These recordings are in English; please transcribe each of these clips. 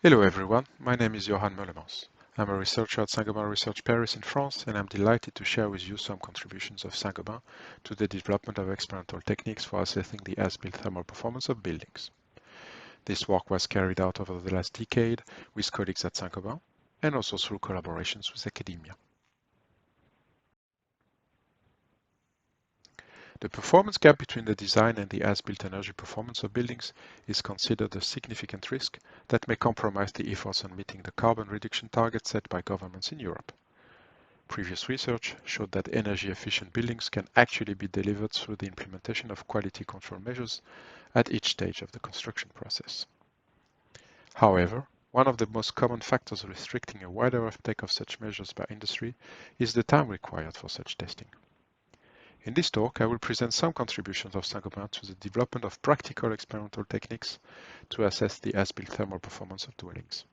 Hello everyone, my name is Johann Meulemans. I'm a researcher at Saint-Gobain Research Paris in France, and I'm delighted to share with you some contributions of Saint-Gobain to the development of experimental techniques for assessing the as-built thermal performance of buildings. This work was carried out over the last decade with colleagues at Saint-Gobain and also through collaborations with academia. The performance gap between the design and the as-built energy performance of buildings is considered a significant risk that may compromise the efforts on meeting the carbon reduction targets set by governments in Europe. Previous research showed that energy-efficient buildings can actually be delivered through the implementation of quality control measures at each stage of the construction process. However, one of the most common factors restricting a wider uptake of such measures by industry is the time required for such testing. In this talk, I will present some contributions of Saint-Gobain to the development of practical experimental techniques to assess the as-built thermal performance of dwellings.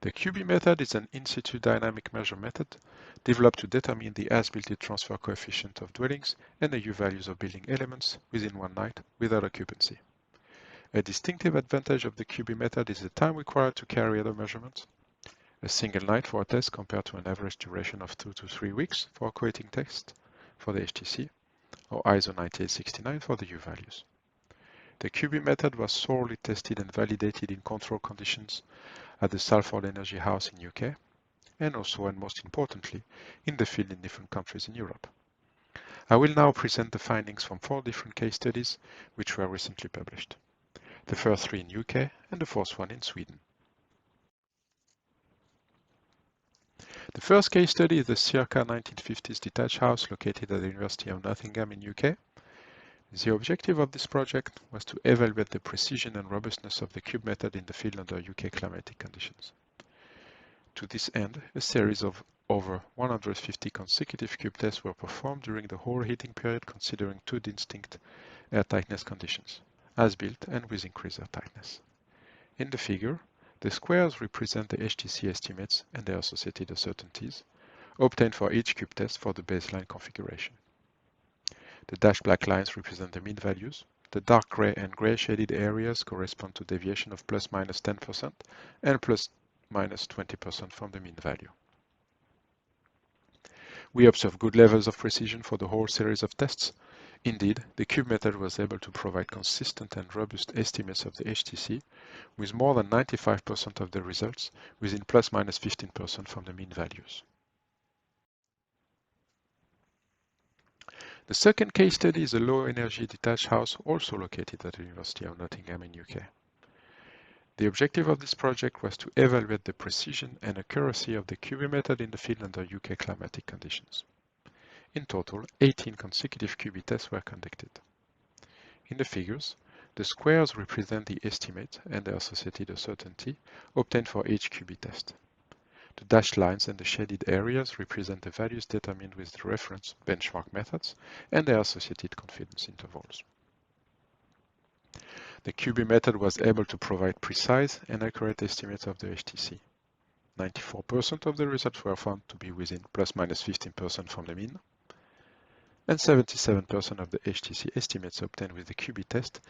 The QB method is an in-situ dynamic measure method developed to determine the as-built heat transfer coefficient of dwellings and the U values of building elements within one night without occupancy. A distinctive advantage of the QB method is the time required to carry out a measurement. A single night for a test compared to an average duration of 2 to 3 weeks for a coating test for the HTC, or ISO 9869 for the U values. The QB method was thoroughly tested and validated in control conditions at the Salford Energy House in UK, and also, and most importantly, in the field in different countries in Europe. I will now present the findings from 4 different case studies which were recently published. The first 3 in UK and the fourth one in Sweden. The first case study is the circa 1950s detached house located at the University of Nottingham in UK. The objective of this project was to evaluate the precision and robustness of the cube method in the field under UK climatic conditions. To this end, a series of over 150 consecutive cube tests were performed during the whole heating period, considering 2 distinct air tightness conditions, as built and with increased air tightness. In the figure, the squares represent the HTC estimates and their associated uncertainties obtained for each cube test for the baseline configuration. The dashed black lines represent the mean values. The dark gray and gray shaded areas correspond to deviation of plus minus 10% and plus minus 20% from the mean value. We observe good levels of precision for the whole series of tests. Indeed, the cube method was able to provide consistent and robust estimates of the HTC, with more than 95% of the results within plus minus 15% from the mean values. The second case study is a low-energy detached house also located at the University of Nottingham in UK. The objective of this project was to evaluate the precision and accuracy of the QB method in the field under UK climatic conditions. In total, 18 consecutive QB tests were conducted. In the figures, the squares represent the estimate and the associated uncertainty obtained for each QB test. The dashed lines and the shaded areas represent the values determined with the reference benchmark methods and their associated confidence intervals. The QB method was able to provide precise and accurate estimates of the HTC. 94% of the results were found to be within plus minus 15% from the mean, and 77% of the HTC estimates obtained with the QB test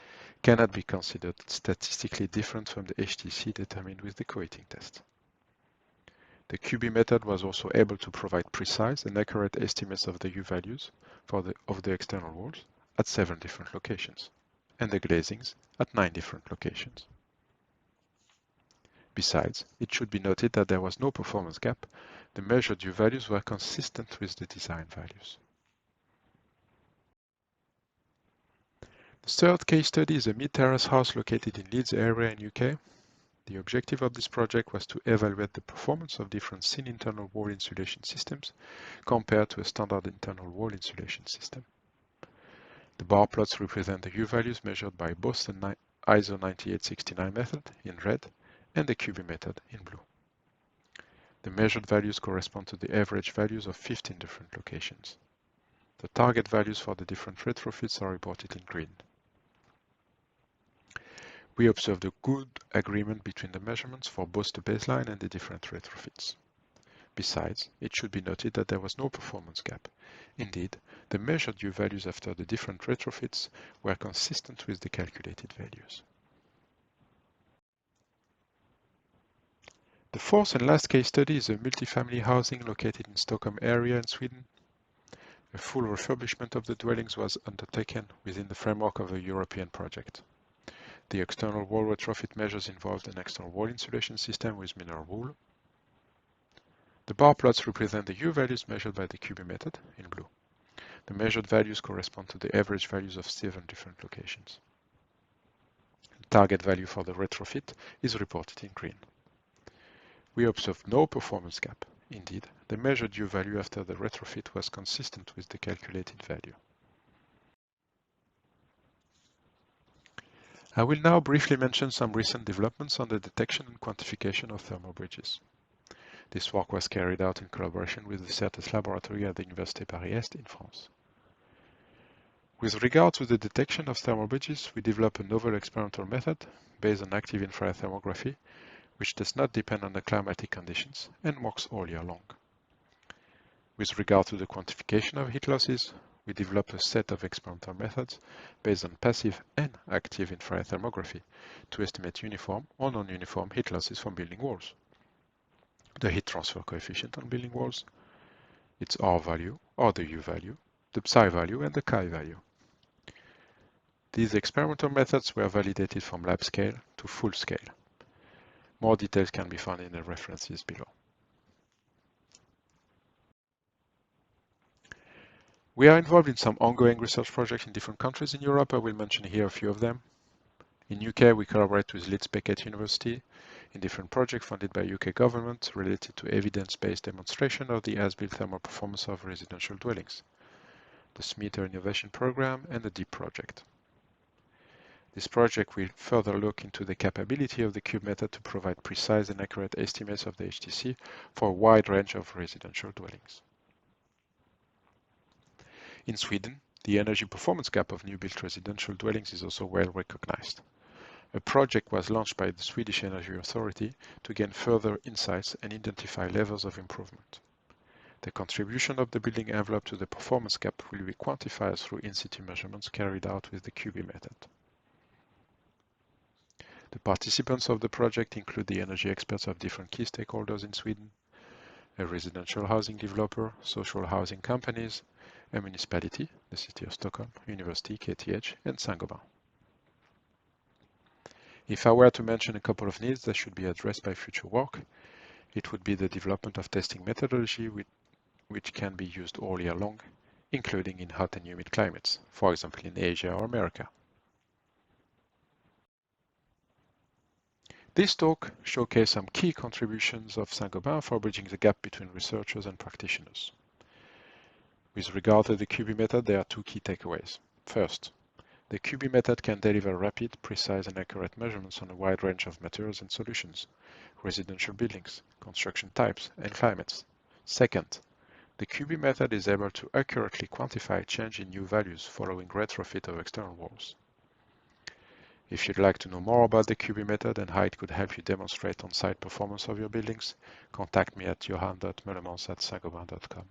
cannot be considered statistically different from the HTC determined with the coating test. The QB method was also able to provide precise and accurate estimates of the U values of the external walls at 7 different locations, and the glazings at 9 different locations. Besides, it should be noted that there was no performance gap. The measured U values were consistent with the design values. The third case study is a mid-terrace house located in Leeds area in UK. The objective of this project was to evaluate the performance of different thin internal wall insulation systems compared to a standard internal wall insulation system. The bar plots represent the U values measured by both the ISO 9869 method in red and the QB method in blue. The measured values correspond to the average values of 15 different locations. The target values for the different retrofits are reported in green. We observed a good agreement between the measurements for both the baseline and the different retrofits. Besides, it should be noted that there was no performance gap. Indeed, the measured U values after the different retrofits were consistent with the calculated values. The fourth and last case study is a multifamily housing located in Stockholm area in Sweden. A full refurbishment of the dwellings was undertaken within the framework of a European project. The external wall retrofit measures involved an external wall insulation system with mineral wool. The bar plots represent the U values measured by the QB method in blue. The measured values correspond to the average values of 7 different locations. The target value for the retrofit is reported in green. We observed no performance gap. Indeed, the measured U value after the retrofit was consistent with the calculated value. I will now briefly mention some recent developments on the detection and quantification of thermal bridges. This work was carried out in collaboration with the CERTES laboratory at the Université Paris-Est in France. With regard to the detection of thermal bridges, we developed a novel experimental method based on active infrared thermography, which does not depend on the climatic conditions and works all year long. With regard to the quantification of heat losses, we developed a set of experimental methods based on passive and active infrared thermography to estimate uniform or non-uniform heat losses from building walls. The heat transfer coefficient on building walls, its R value or the U value, the psi value and the chi value. These experimental methods were validated from lab scale to full scale. More details can be found in the references below. We are involved in some ongoing research projects in different countries in Europe. I will mention here a few of them. In UK, we collaborate with Leeds Beckett University in different projects funded by UK government related to evidence-based demonstration of the as-built thermal performance of residential dwellings, the SMETA Innovation Programme and the DEEP project. This project will further look into the capability of the cube method to provide precise and accurate estimates of the HTC for a wide range of residential dwellings. In Sweden, the energy performance gap of new-built residential dwellings is also well recognized. A project was launched by the Swedish Energy Authority to gain further insights and identify levels of improvement. The contribution of the building envelope to the performance gap will be quantified through in-situ measurements carried out with the QB method. The participants of the project include the energy experts of different key stakeholders in Sweden, a residential housing developer, social housing companies, a municipality, the City of Stockholm, University, KTH, and Saint-Gobain. If I were to mention a couple of needs that should be addressed by future work, it would be the development of testing methodology which can be used all year long, including in hot and humid climates, for example in Asia or America. This talk showcased some key contributions of Saint-Gobain for bridging the gap between researchers and practitioners. With regard to the QB method, there are two key takeaways. First, the QB method can deliver rapid, precise and accurate measurements on a wide range of materials and solutions, residential buildings, construction types and climates. Second, the QB method is able to accurately quantify change in U values following retrofit of external walls. If you'd like to know more about the QB method and how it could help you demonstrate on-site performance of your buildings, contact me at johann.meulemans@saintgobain.com.